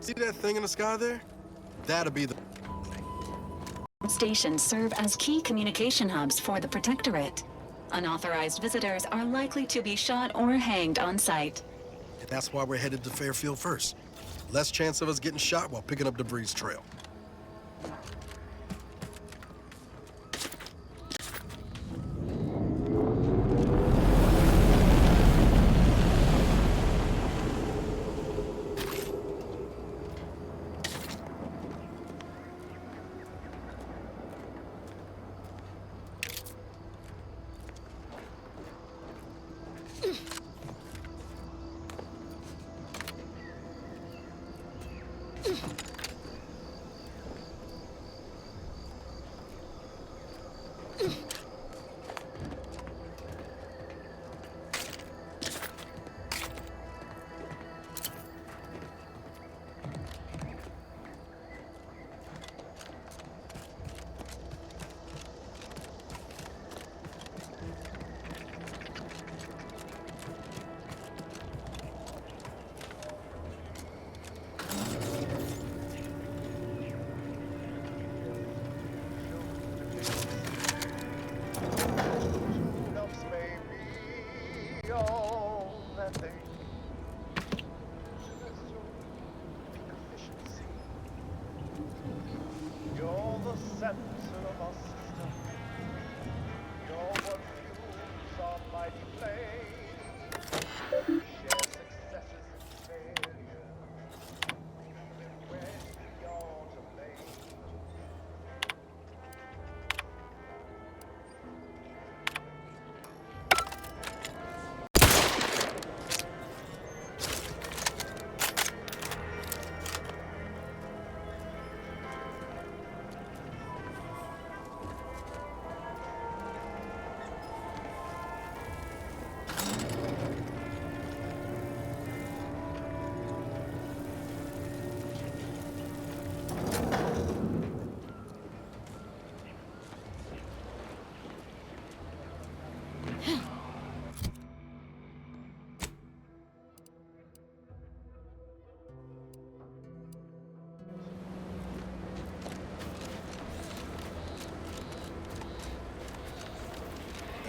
See that thing in the sky there? That'll be the... Stations serve as key communication hubs for the Protectorate. Unauthorized visitors are likely to be shot or hanged on sight. And that's why we're headed to Fairfield first. Less chance of us getting shot while picking up Debris' trail.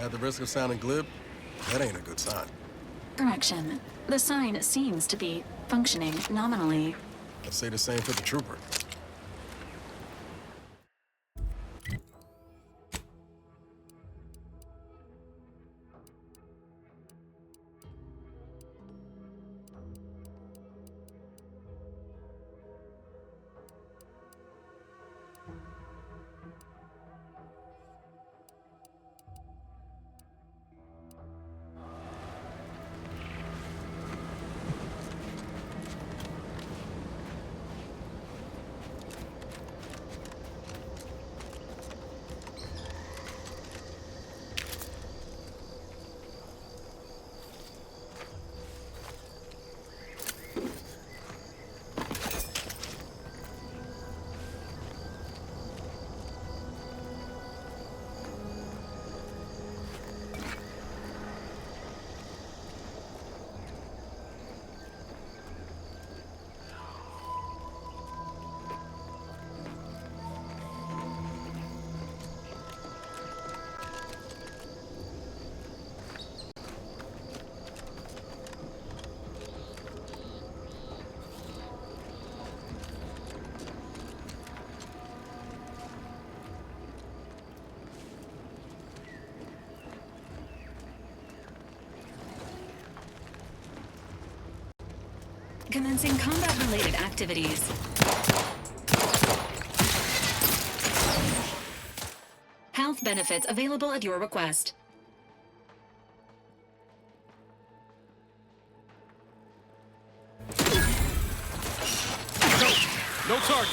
At the risk of sounding glib, that ain't a good sign. Correction. The sign seems to be functioning nominally. I'd say the same for the trooper. Commencing combat-related activities. Health benefits available at your request. No target.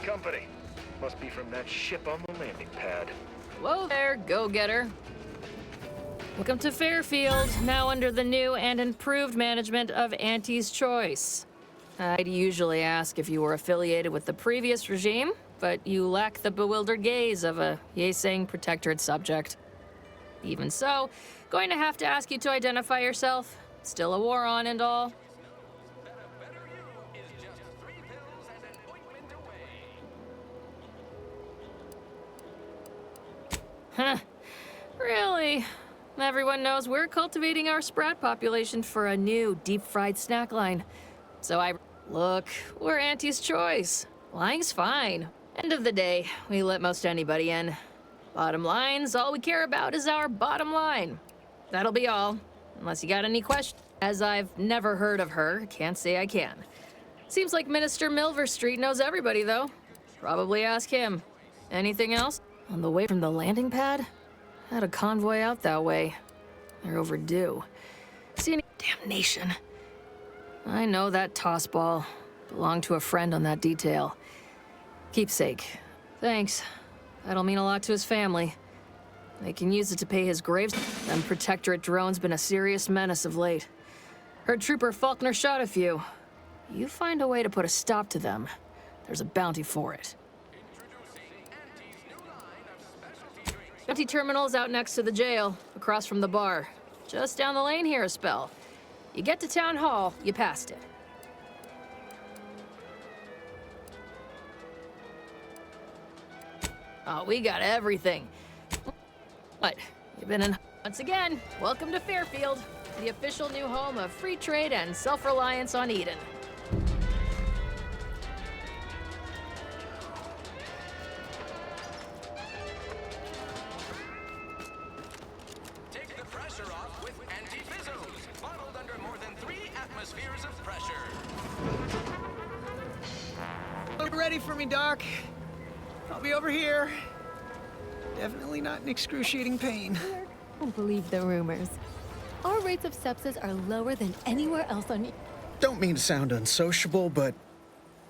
Company. Must be from that ship on the landing pad. Hello there, go-getter. Welcome to Fairfield, now under the new and improved management of Auntie's Choice. I'd usually ask if you were affiliated with the previous regime, but you lack the bewildered gaze of a Yeseng Protectorate subject. Even so, going to have to ask you to identify yourself. Still a war on and all. Huh. Really? Everyone knows we're cultivating our sprat population for a new deep-fried snack line. So Look, we're Auntie's Choice. Lying's fine. End of the day, we let most anybody in. Bottom line's all we care about is our bottom line. That'll be all. Unless you got any questions. As I've never heard of her, can't say I can. Seems like Minister Milverstreet knows everybody, though. Probably ask him. Anything else? On the way from the landing pad? Had a convoy out that way. They're overdue. See any damnation. I know that toss ball. Belonged to a friend on that detail. Keepsake. Thanks. That'll mean a lot to his family. They can use it to pay his graves. Them Protectorate drones been a serious menace of late. Heard Trooper Faulkner shot a few. You find a way to put a stop to them. There's a bounty for it. Bounty terminal's out next to the jail, across from the bar. Just down the lane here a spell. You get to Town Hall, you passed it. Oh, we got everything. What? You've been in... Once again, welcome to Fairfield, the official new home of free trade and self-reliance on Eden. Take the pressure off with anti-fizzos, bottled under more than 3 atmospheres of pressure. Look ready for me, Doc. I'll be over here. Definitely not in excruciating pain. Don't believe the rumors. Our rates of sepsis are lower than anywhere else on... Don't mean to sound unsociable, but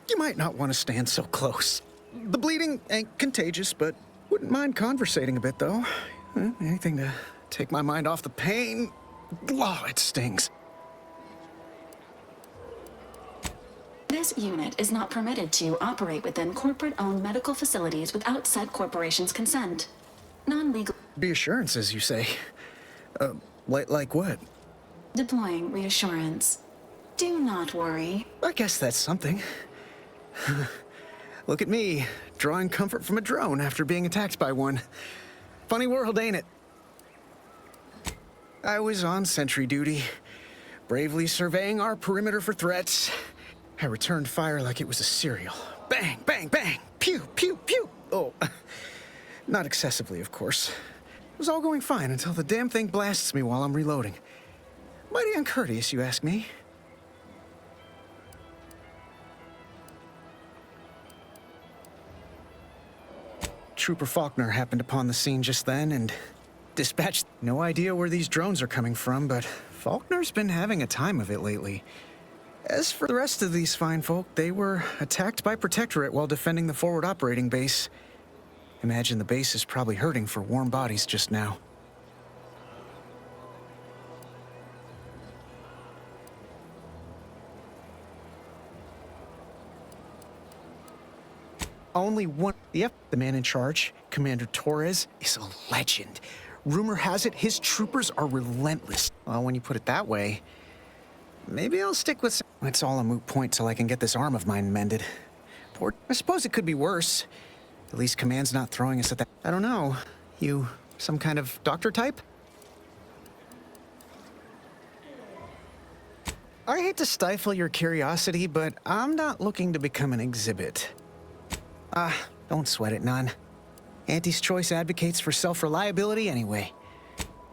you might not want to stand so close. The bleeding ain't contagious, but wouldn't mind conversating a bit, though. Anything to take my mind off the pain. Oh, it stings. This unit is not permitted to operate within corporate-owned medical facilities without said corporation's consent. Non-legal... Reassurances, you say? Like what? Deploying reassurance. Do not worry. I guess that's something. Look at me, drawing comfort from a drone after being attacked by one. Funny world, ain't it? I was on sentry duty, bravely surveying our perimeter for threats. I returned fire like it was a cereal. Bang, bang, bang! Pew, pew, pew! Oh, not excessively, of course. It was all going fine until the damn thing blasts me while I'm reloading. Mighty uncourteous, you ask me. Trooper Faulkner happened upon the scene just then and dispatched. No idea where these drones are coming from, but Faulkner's been having a time of it lately. As for the rest of these fine folk, they were attacked by Protectorate while defending the forward operating base. Imagine the base is probably hurting for warm bodies just now. Only one. Yep, the man in charge, Commander Torres, is a legend. Rumor has it his troopers are relentless. Well, when you put it that way, maybe I'll stick with... It's all a moot point till I can get this arm of mine mended. I suppose it could be worse. At least Command's not throwing us at that... I don't know. You some kind of doctor type? I hate to stifle your curiosity, but I'm not looking to become an exhibit. Don't sweat it none. Auntie's Choice advocates for self-reliability anyway.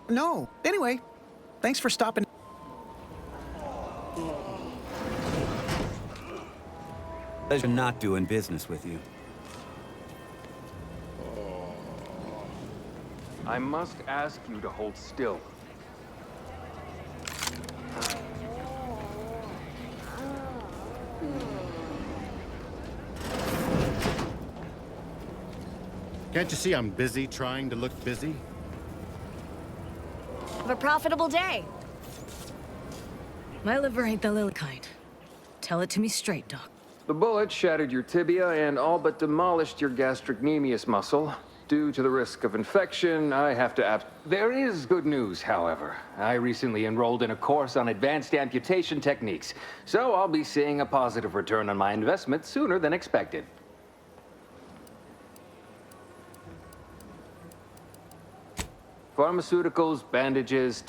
No, anyway, thanks for stopping. Pleasure not doing business with you. I must ask you to hold still. Can't you see I'm busy trying to look busy? Have a profitable day. My liver ain't the lily kind. Tell it to me straight, Doc. The bullet shattered your tibia and all but demolished your gastrocnemius muscle. Due to the risk of infection, I have to There is good news, however. I recently enrolled in a course on advanced amputation techniques, so I'll be seeing a positive return on my investment sooner than expected. Pharmaceuticals, bandages,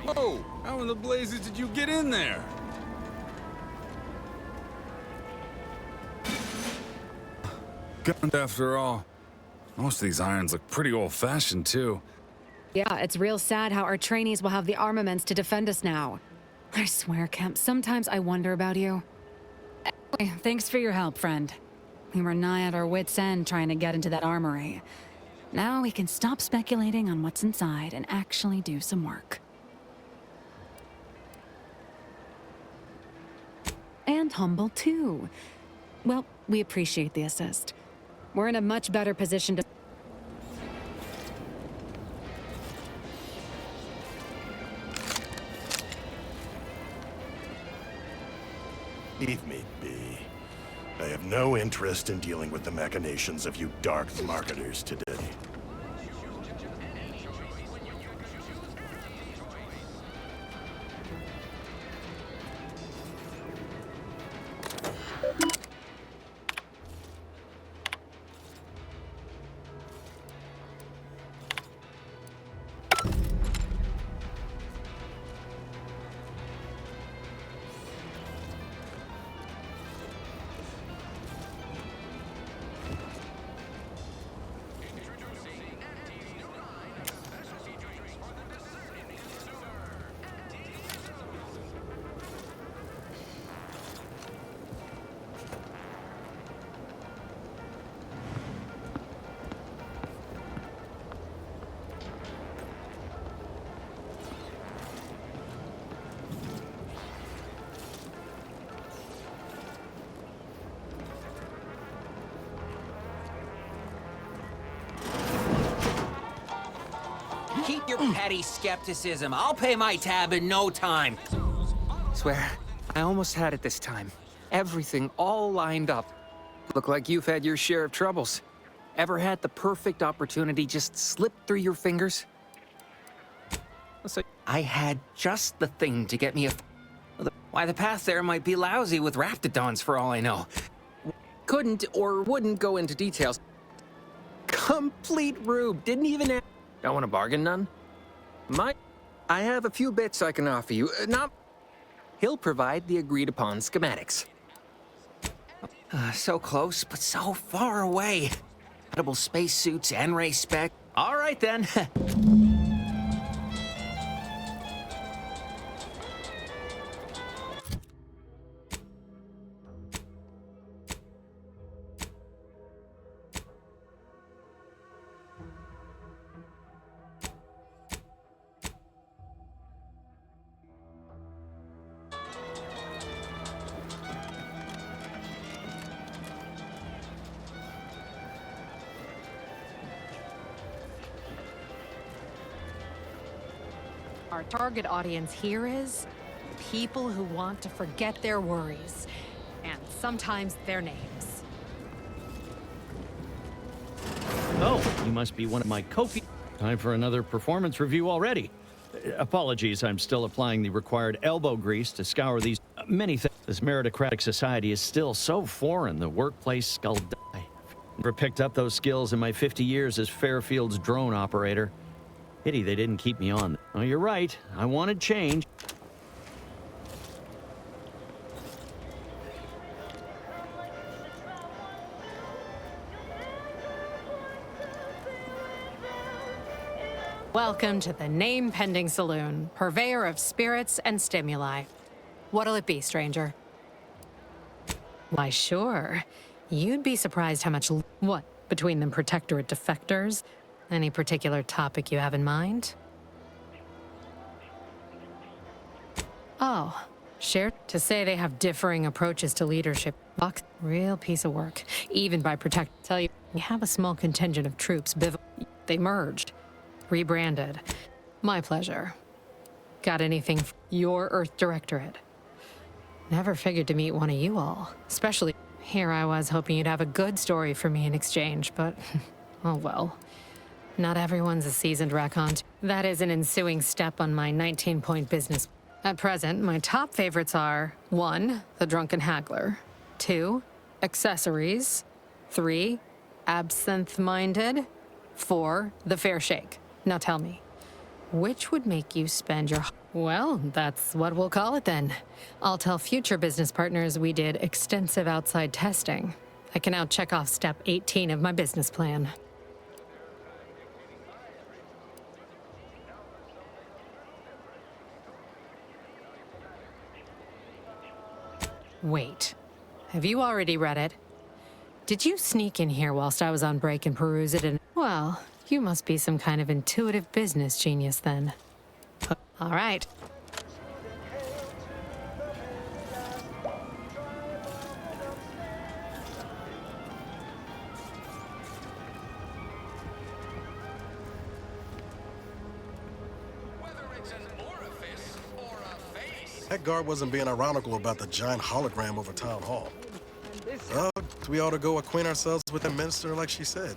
Whoa! How in the blazes did you get in there? After all, most of these irons look pretty old-fashioned, too. Yeah, it's real sad how our trainees will have the armaments to defend us now. I swear, Kemp, sometimes I wonder about you. Anyway, thanks for your help, friend. We were nigh at our wits' end trying to get into that armory. Now we can stop speculating on what's inside and actually do some work. And humble, too. Well, we appreciate the assist. We're in a much better position to... Leave me be. I have no interest in dealing with the machinations of you dark marketers today. Keep your petty skepticism. I'll pay my tab in no time. Swear, I almost had it this time. Everything all lined up. Look like you've had your share of troubles. Ever had the perfect opportunity just slip through your fingers? So I had just the thing to get me a... Why, the path there might be lousy with Raptidons for all I know. Couldn't or wouldn't go into details. Complete rube. Didn't even... Don't want to bargain none? I have a few bits I can offer you. He'll provide the agreed-upon schematics. So close, but so far away. Edible spacesuits, N-ray spec. All right, then. Our target audience here is people who want to forget their worries, and sometimes their names. Oh, you must be one of my Time for another performance review already. Apologies, I'm still applying the required elbow grease to scour these many things. This meritocratic society is still so foreign, the workplace skullduggery. Never picked up those skills in my 50 years as Fairfield's drone operator. Pity they didn't keep me on. Oh, you're right. I wanted change. Welcome to the Name-Pending Saloon, purveyor of spirits and stimuli. What'll it be, stranger? Why, sure. You'd be surprised how much... What? Between them Protectorate defectors? Any particular topic you have in mind? Oh, shared to say they have differing approaches to leadership. Buck, real piece of work. Even by tell you, we have a small contingent of troops. They merged, rebranded. My pleasure. Got anything for your Earth Directorate? Never figured to meet one of you all. Especially here I was hoping you'd have a good story for me in exchange, but oh well. Not everyone's a seasoned raconteur. That is an ensuing step on my 19-point business. At present, my top favorites are 1. The Drunken Haggler, 2. Accessories, 3. Absinthe-Minded, 4. The Fair Shake. Now tell me, which would make you spend your... Well, that's what we'll call it then. I'll tell future business partners we did extensive outside testing. I can now check off step 18 of my business plan. Wait, have you already read it? Did you sneak in here whilst I was on break and peruse it and— Well, you must be some kind of intuitive business genius then. All right. That guard wasn't being ironical about the giant hologram over Town Hall. Well, we ought to go acquaint ourselves with the minister like she said.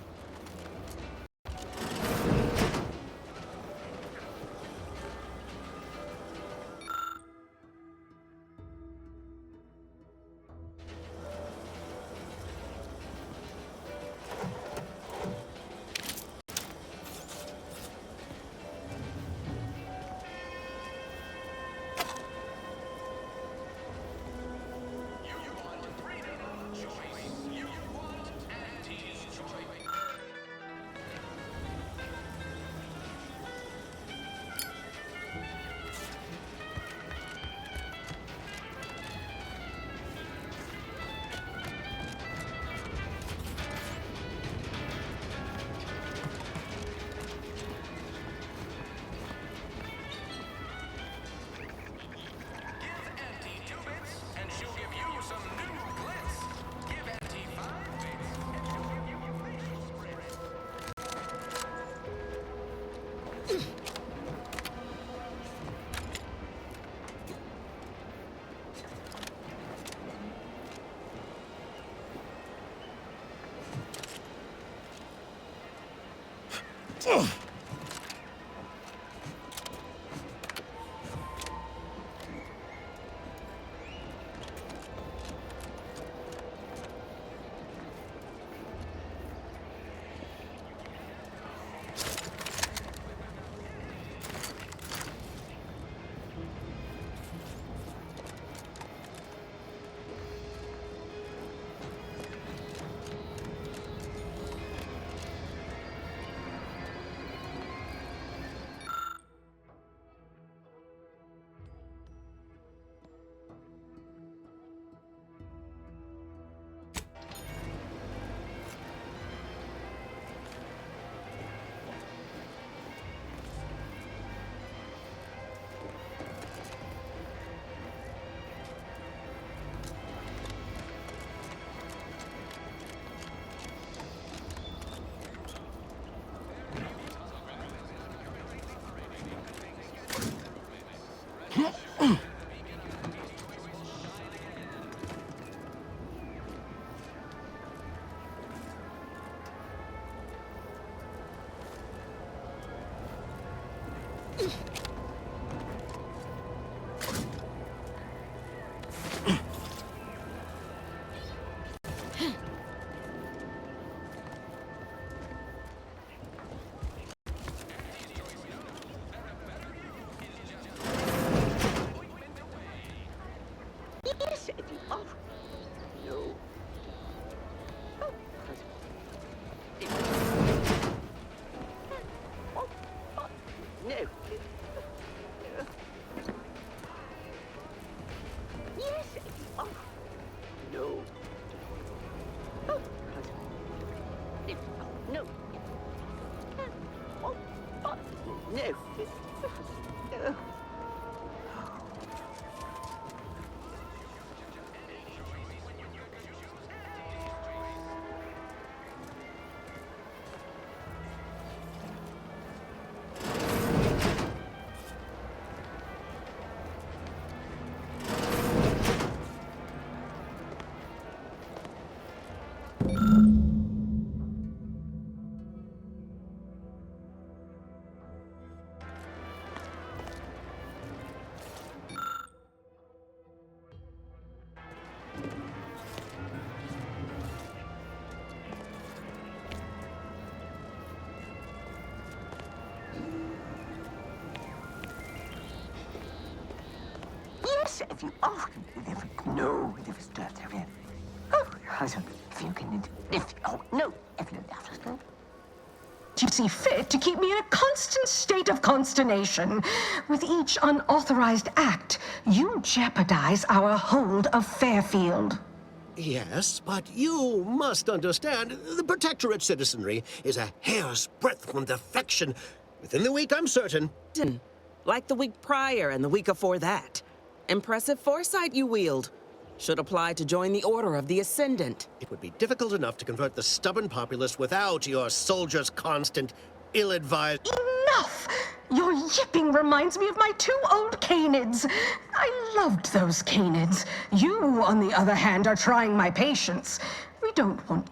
Yes, if you... Oh, no, if it's dirt area. Oh, if you can... Oh, no, if you... You see fit to keep me in a constant state of consternation. With each unauthorized act, you jeopardize our hold of Fairfield. Yes, but you must understand, the Protectorate citizenry is a hair's breadth from defection. Within the week, I'm certain. Like the week prior and the week before that. Impressive foresight you wield. Should apply to join the Order of the Ascendant. It would be difficult enough to convert the stubborn populace without your soldiers' constant, ill-advised... Enough! Your yipping reminds me of my 2 old canids. I loved those canids. You, on the other hand, are trying my patience. We don't want...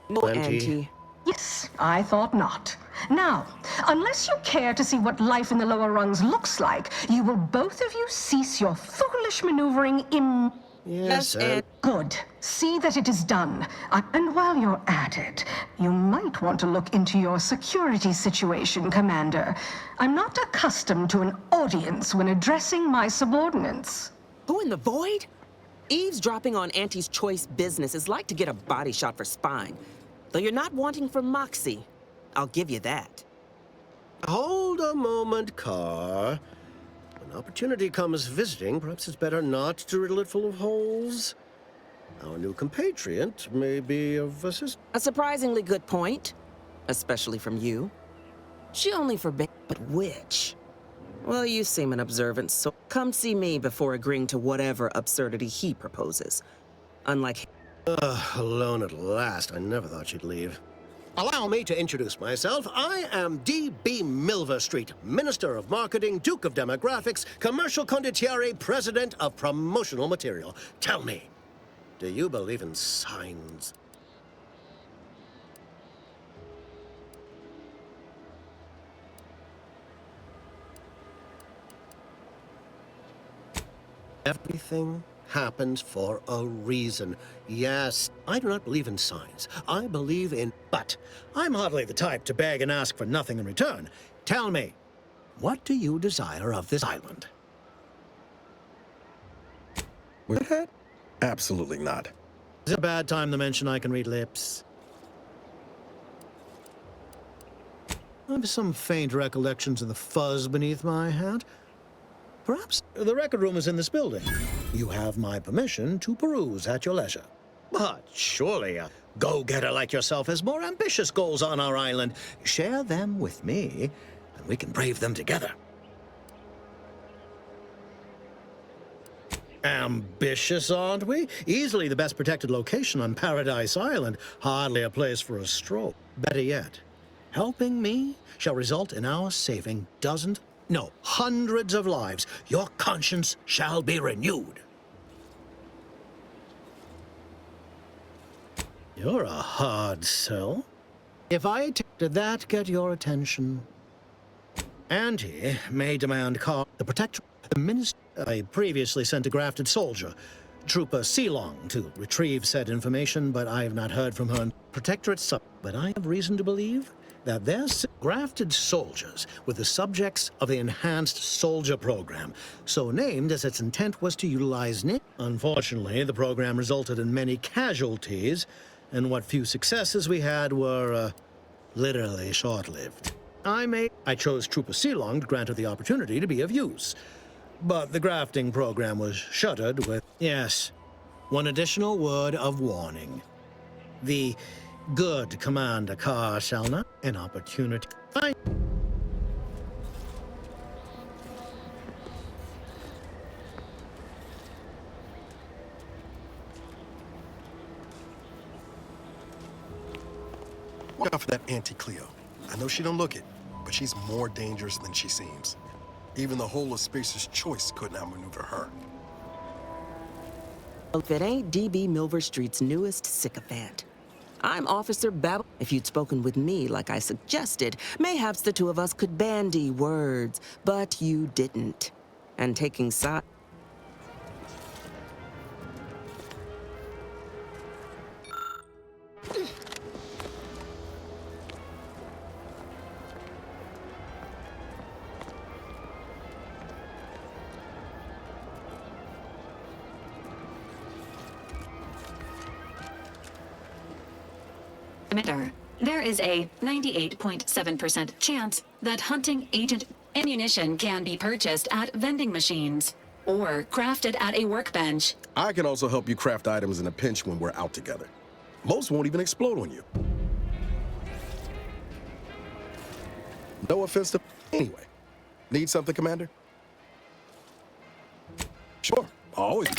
No, Auntie. Yes, I thought not. Now, unless you care to see what life in the lower rungs looks like, you will both of you cease your foolish maneuvering in... Yes, Good. See that it is done. And while you're at it, you might want to look into your security situation, Commander. I'm not accustomed to an audience when addressing my subordinates. Who in the void? Eavesdropping on Auntie's choice business is like to get a body shot for spine. Though you're not wanting for moxie. I'll give you that. Hold a moment, Carr. When opportunity comes visiting, perhaps it's better not to riddle it full of holes. Our new compatriot may be of assistance. A surprisingly good point. Especially from you. She only forbade, but which? Well, you seem an observant, so come see me before agreeing to whatever absurdity he proposes. Unlike... Alone at last. I never thought you'd leave. Allow me to introduce myself. I am D.B. Milverstreet, Minister of Marketing, Duke of Demographics, Commercial Condottiere, President of Promotional Material. Tell me, do you believe in signs? Everything happens for a reason. Yes, I do not believe in signs. I believe in... But I'm hardly the type to beg and ask for nothing in return. Tell me, what do you desire of this island? Absolutely not. Is it a bad time to mention I can read lips? I have some faint recollections of the fuzz beneath my hat. Perhaps the record room is in this building. You have my permission to peruse at your leisure. But surely a go-getter like yourself has more ambitious goals on our island. Share them with me, and we can brave them together. Ambitious, aren't we? Easily the best protected location on Paradise Island. Hardly a place for a stroll. Better yet, helping me shall result in our saving dozens, no, hundreds of lives. Your conscience shall be renewed. You're a hard sell. If I did that get your attention? Auntie may demand the protector. The minister I previously sent a grafted soldier, Trooper Sealong, to retrieve said information, but I have not heard from her. Protectorate but I have reason to believe that they're grafted soldiers were the subjects of the Enhanced Soldier Program, so named as its intent was to utilize NIC. Unfortunately, the program resulted in many casualties, and what few successes we had were, literally short-lived. I chose Trooper Sealong to grant her the opportunity to be of use. But the grafting program was shuttered with... Yes, one additional word of warning. The good Commander Carr shall not... An opportunity... Fine. Watch out for that Auntie Cleo. I know she don't look it, but she's more dangerous than she seems. Even the whole of Spacer's Choice couldn't outmaneuver her. If it ain't D.B. Milverstreet's newest sycophant. I'm Officer Babble. If you'd spoken with me like I suggested, mayhaps the two of us could bandy words, but you didn't. And taking sides... Commander, there is a 98.7% chance that hunting agent ammunition can be purchased at vending machines or crafted at a workbench. I can also help you craft items in a pinch when we're out together. Most won't even explode on you. No offense to... Anyway, need something, Commander? Sure, always.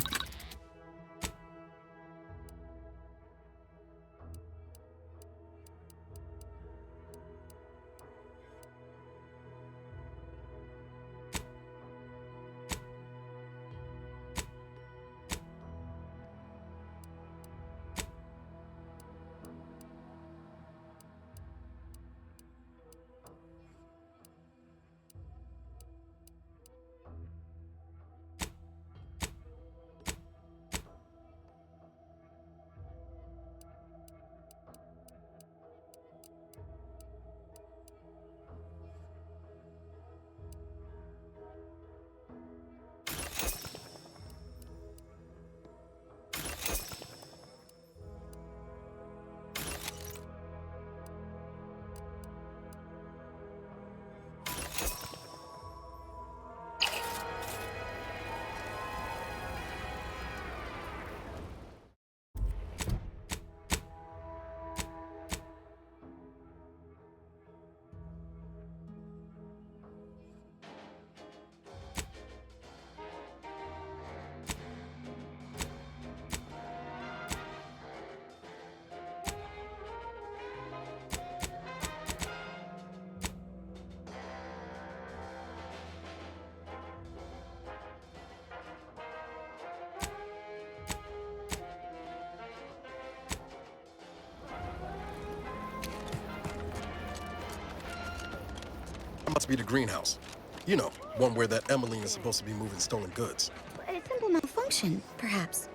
Must be the greenhouse. You know, one where that Emmeline is supposed to be moving stolen goods. A simple malfunction, perhaps.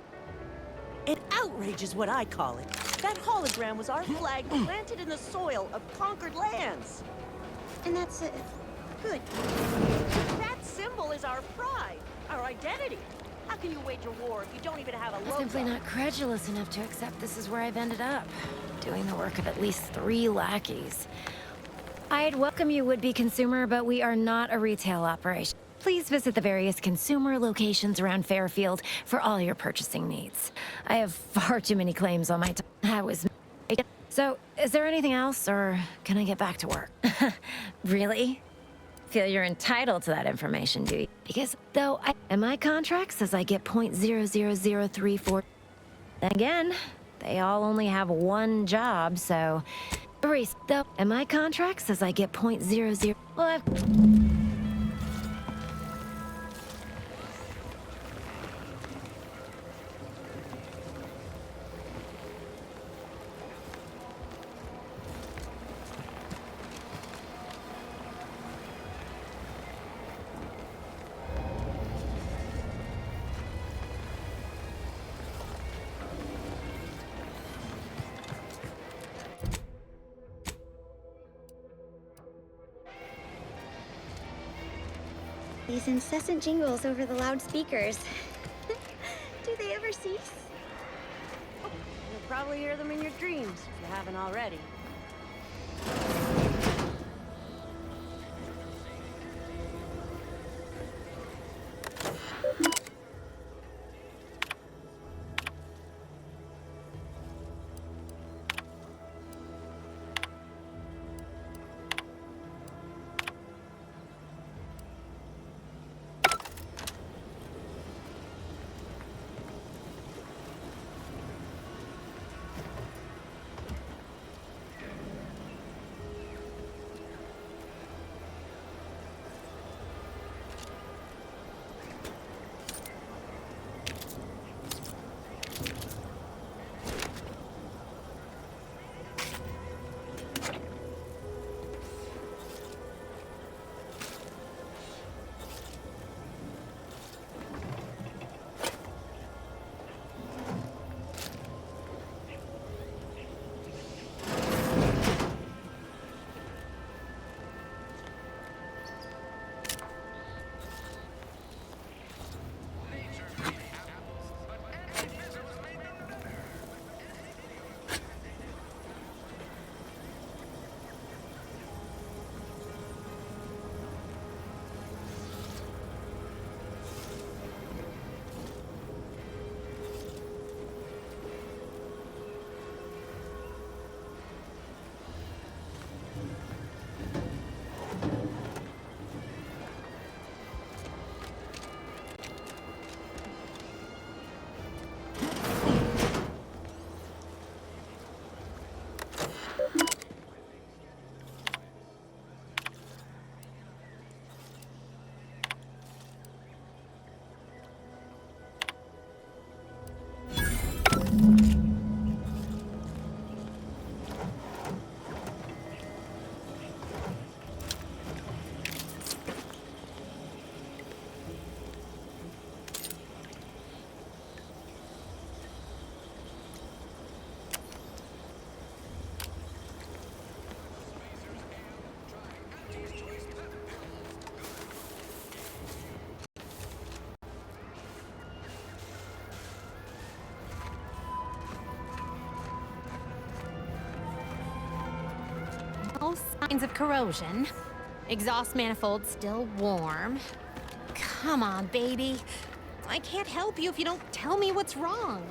An outrage is what I call it. That hologram was our flag planted in the soil of conquered lands. And that's good. That symbol is our pride, our identity. How can you wage a war if you don't even have a logo? I'm simply not credulous enough to accept this is where I've ended up, doing the work of at least 3 lackeys. I'd welcome you, would-be consumer, but we are not a retail operation. Please visit the various consumer locations around Fairfield for all your purchasing needs. I have far too many claims on my That was... So, is there anything else, or can I get back to work? Really? Feel you're entitled to that information, do you? Because, though, and my contract says I get .00034... Again, they all only have one job, so... Though, and my contract says I get .00... Well, I've... These incessant jingles over the loudspeakers. Do they ever cease? You'll probably hear them in your dreams if you haven't already. signs of corrosion. Exhaust manifold still warm. Come on, baby. I can't help you if you don't tell me what's wrong.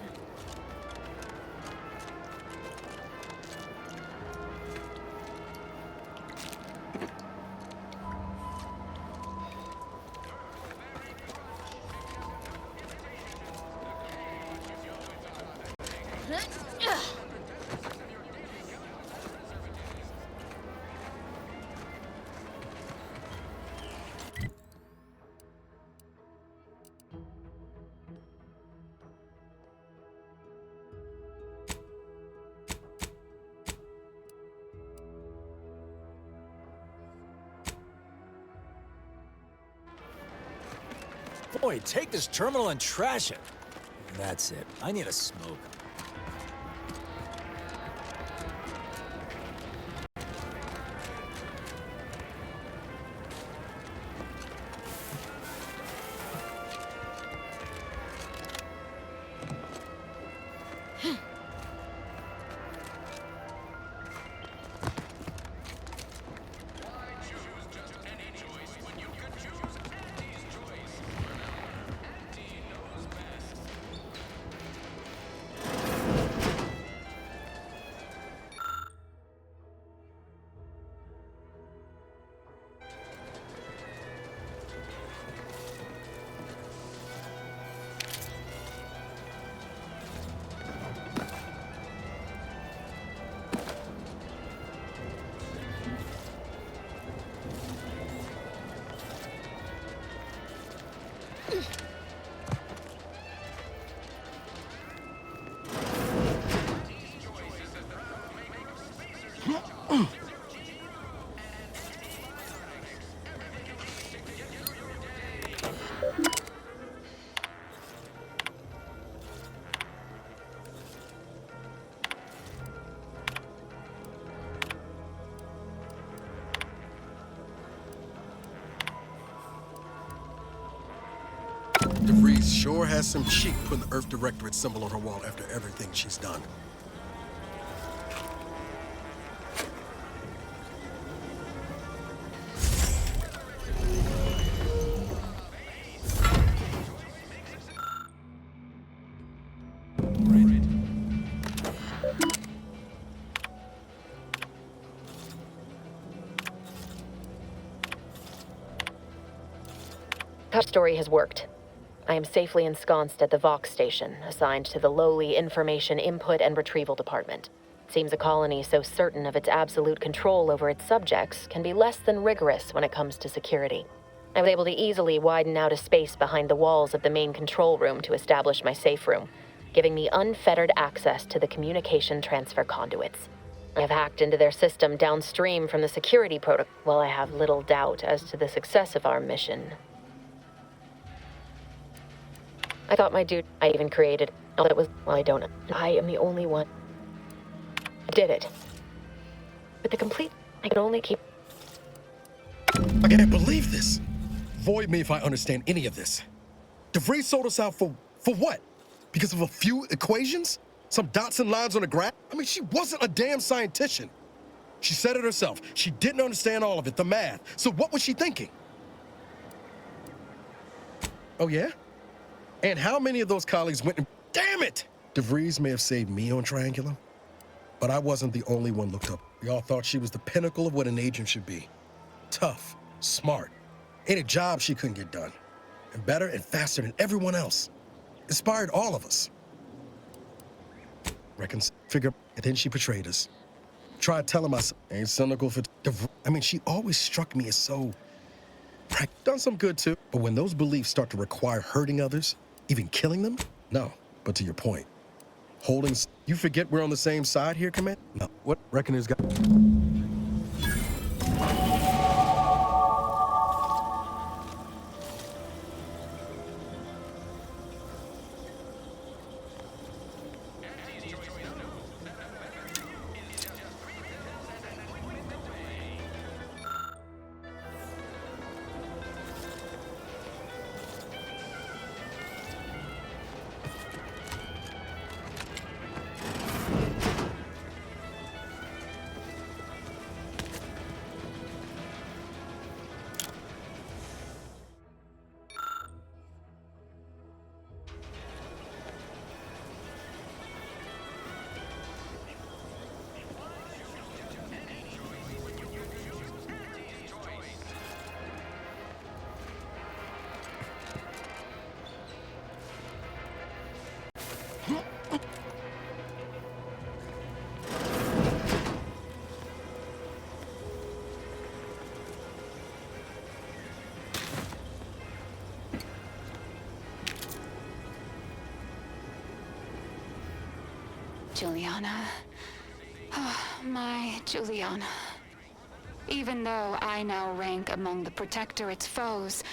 Boy, take this terminal and trash it. That's it. I need a smoke. DeVries sure has some cheek putting the Earth Directorate symbol on her wall after everything she's done. Our story has worked. I am safely ensconced at the Vox station, assigned to the lowly Information Input and Retrieval Department. It seems a colony so certain of its absolute control over its subjects can be less than rigorous when it comes to security. I was able to easily widen out a space behind the walls of the main control room to establish my safe room, giving me unfettered access to the communication transfer conduits. I have hacked into their system downstream from the security protocol. While I have little doubt as to the success of our mission, I thought my dude, I even created, all that was, well, I don't know. I am the only one who did it. But the complete, I can only keep. I can't believe this. Void me if I understand any of this. DeVries sold us out for what? Because of a few equations? Some dots and lines on a graph? I mean, she wasn't a damn scientist. She said it herself. She didn't understand all of it, the math. So what was she thinking? Oh, yeah? And how many of those colleagues went and... Damn it! DeVries may have saved me on Triangulum, but I wasn't the only one looked up. We all thought she was the pinnacle of what an agent should be. Tough, smart, ain't a job she couldn't get done. And better and faster than everyone else. Inspired all of us. Figure, and then she betrayed us. Tried telling us, ain't cynical for... I mean, she always struck me as so... Done some good too, but when those beliefs start to require hurting others, even killing them? No, but to your point. Holding... You forget we're on the same side here, Command? No. What Reckoner's got... Juliana. Oh, my Juliana. Even though I now rank among the Protectorate's foes,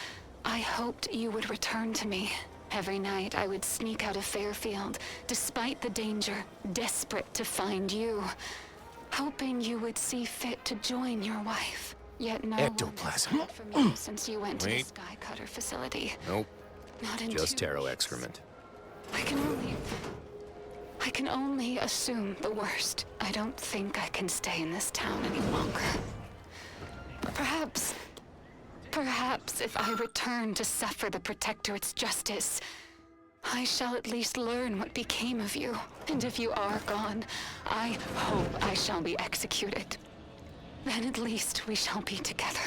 I hoped you would return to me. Every night I would sneak out of Fairfield, despite the danger, desperate to find you. Hoping you would see fit to join your wife. Yet no Ectoplasm. one has heard from you since you went to the Wait. Skycutter facility. Nope. Not in Just 2 Taro weeks. excrement. I can only assume the worst. I don't think I can stay in this town any longer. Perhaps if I return to suffer the Protectorate's justice, I shall at least learn what became of you. And if you are gone, I hope I shall be executed. Then at least we shall be together.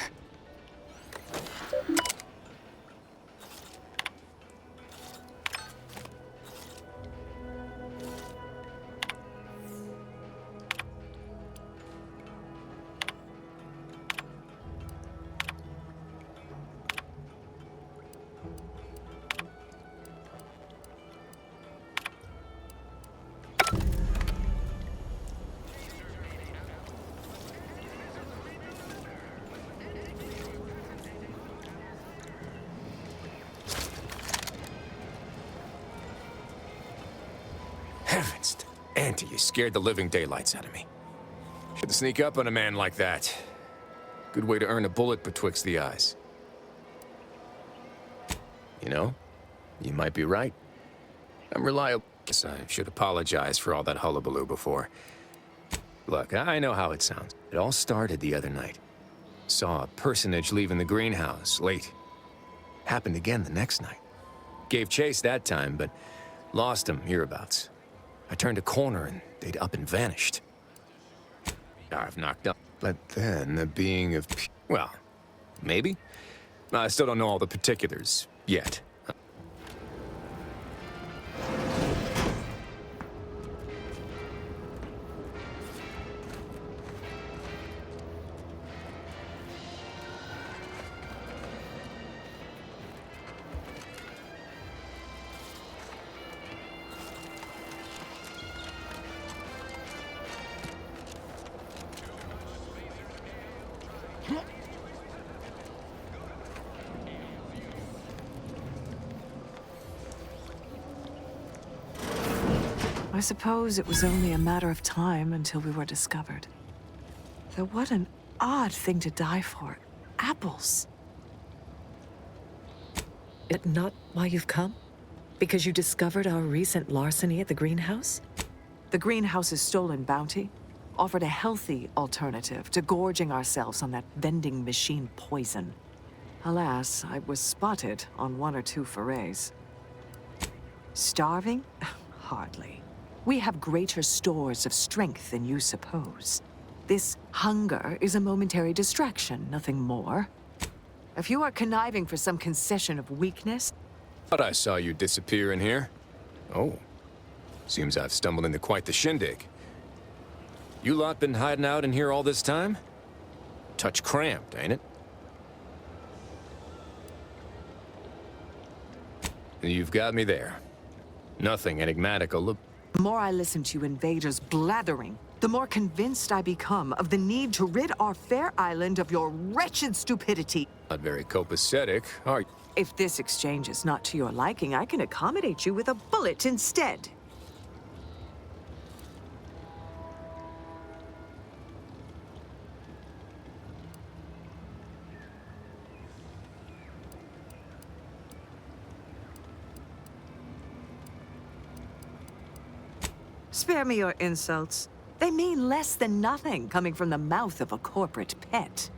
Heavens, Auntie, you scared the living daylights out of me. Shouldn't sneak up on a man like that. Good way to earn a bullet betwixt the eyes. You know, you might be right. I'm reliable. Guess I should apologize for all that hullabaloo before. Look, I know how it sounds. It all started the other night. Saw a personage leaving the greenhouse late. Happened again the next night. Gave chase that time, but lost him hereabouts. I turned a corner and they'd up and vanished. I've knocked up. But then the being of... well, maybe? I still don't know all the particulars yet. I suppose it was only a matter of time until we were discovered. Though what an odd thing to die for. Apples. Is it not why you've come? Because you discovered our recent larceny at the greenhouse? The greenhouse's stolen bounty offered a healthy alternative to gorging ourselves on that vending machine poison. Alas, I was spotted on 1 or 2 forays. Starving? Hardly. We have greater stores of strength than you suppose. This hunger is a momentary distraction, nothing more. If you are conniving for some concession of weakness... Thought I saw you disappear in here. Oh. Seems I've stumbled into quite the shindig. You lot been hiding out in here all this time? Touch cramped, ain't it? You've got me there. Nothing enigmatical. The more I listen to you invaders blathering, the more convinced I become of the need to rid our fair island of your wretched stupidity. Not very copacetic, are you? If this exchange is not to your liking, I can accommodate you with a bullet instead. Spare me your insults. They mean less than nothing coming from the mouth of a corporate pet.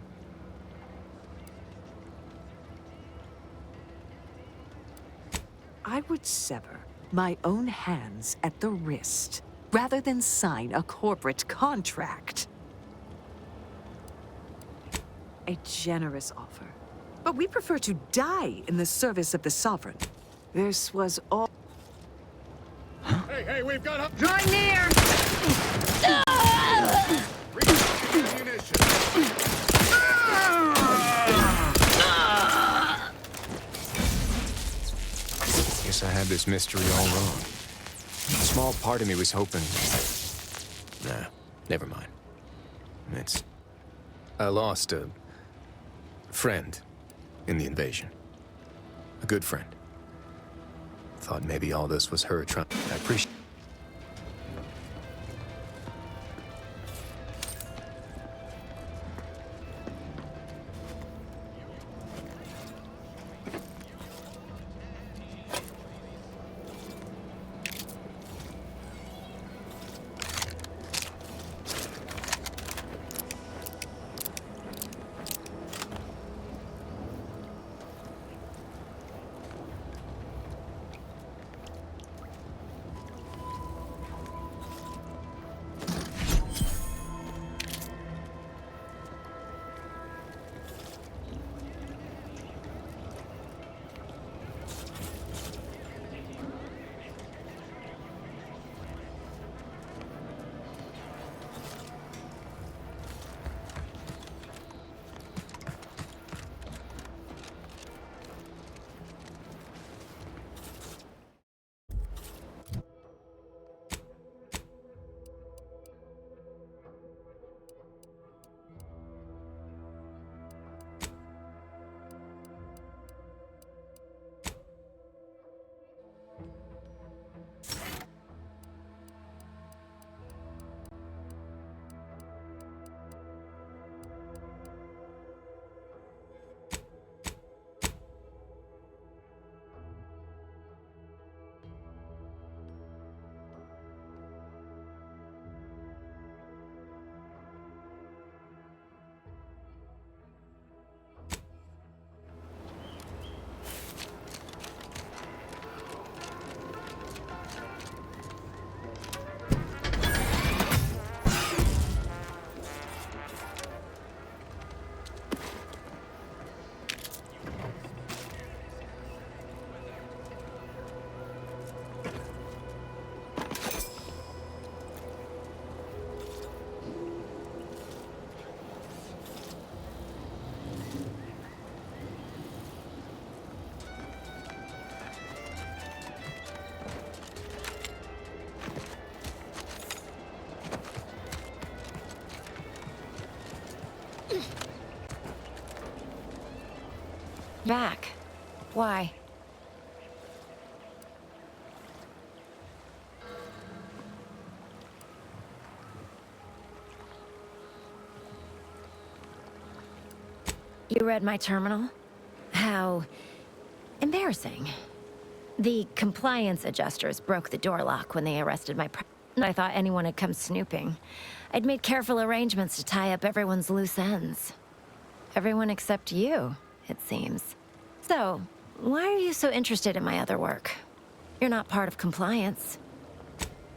I would sever my own hands at the wrist rather than sign a corporate contract. A generous offer. But we prefer to die in the service of the Sovereign. This was all... Hey, we've got... Draw near! Guess I had this mystery all wrong. A small part of me was hoping Never mind. I lost a friend in the invasion. A good friend. Thought maybe all this was her trying. I appreciate. Back. Why? You read my terminal? How embarrassing. The compliance adjusters broke the door lock when they arrested my I thought anyone had come snooping. I'd made careful arrangements to tie up everyone's loose ends. Everyone except you, it seems. So, why are you so interested in my other work? You're not part of compliance.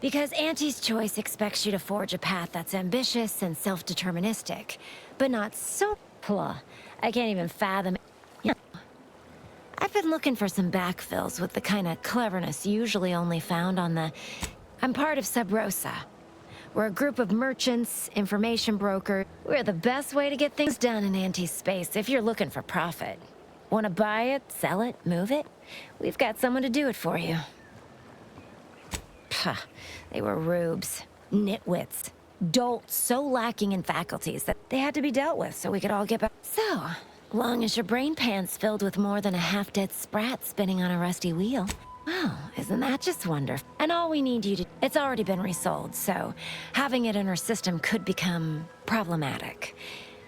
Because Auntie's Choice expects you to forge a path that's ambitious and self-deterministic, but not so I can't even fathom it. You know, I've been looking for some backfills with the kind of cleverness usually only found on the... I'm part of Sub Rosa. We're a group of merchants, information brokers. We're the best way to get things done in anti-space if you're looking for profit. Want to buy it, sell it, move it? We've got someone to do it for you. Pah, they were rubes, nitwits, dolts so lacking in faculties that they had to be dealt with so we could all get back. So, long as your brain pan's filled with more than a half-dead sprat spinning on a rusty wheel. Wow, isn't that just wonderful? And all we need you to... It's already been resold, so having it in our system could become problematic.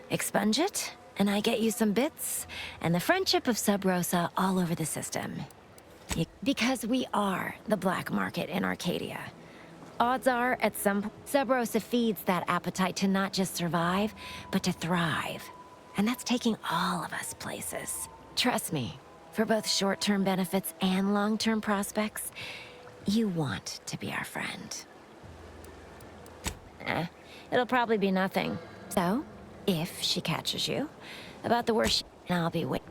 Expunge it, and I get you some bits, and the friendship of Sub Rosa all over the system. Because we are the black market in Arcadia. Odds are, at some point, Sub Rosa feeds that appetite to not just survive, but to thrive. And that's taking all of us places. Trust me, for both short-term benefits and long-term prospects, you want to be our friend. It'll probably be nothing. So, if she catches you, about the worst I'll be waiting.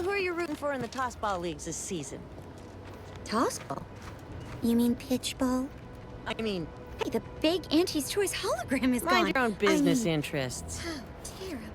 Who are you rooting for in the Tossball Leagues this season? Tossball? You mean pitchball? I mean... Hey, the big Auntie's Choice hologram is gone. Mind your own business I mean, interests. how terrible.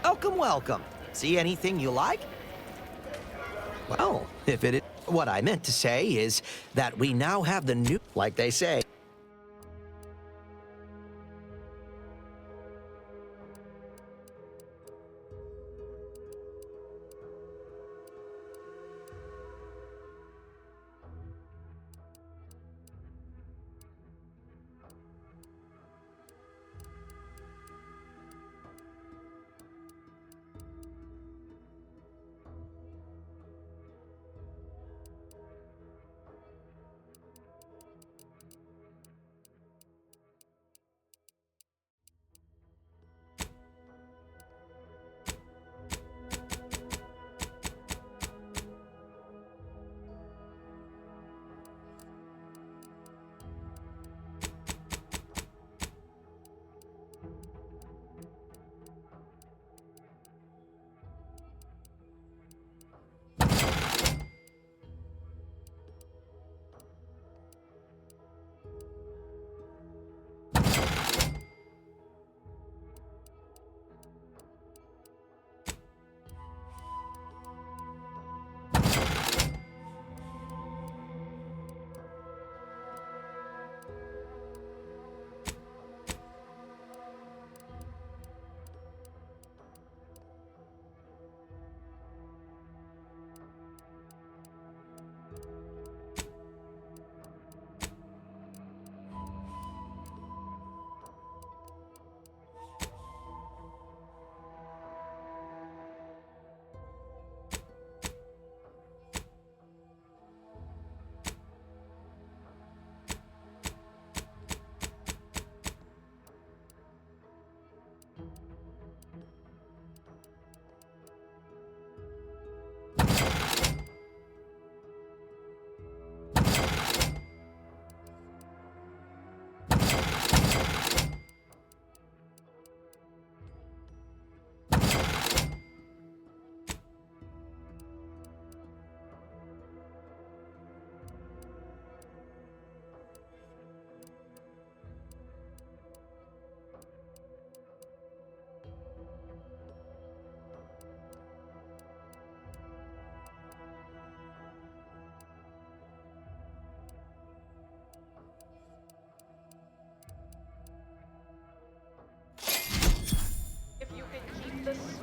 Welcome, welcome. See anything you like? Well, if it is... What I meant to say is that we now have the new... Like they say...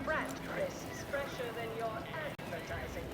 brand, Chris, is fresher than your advertising.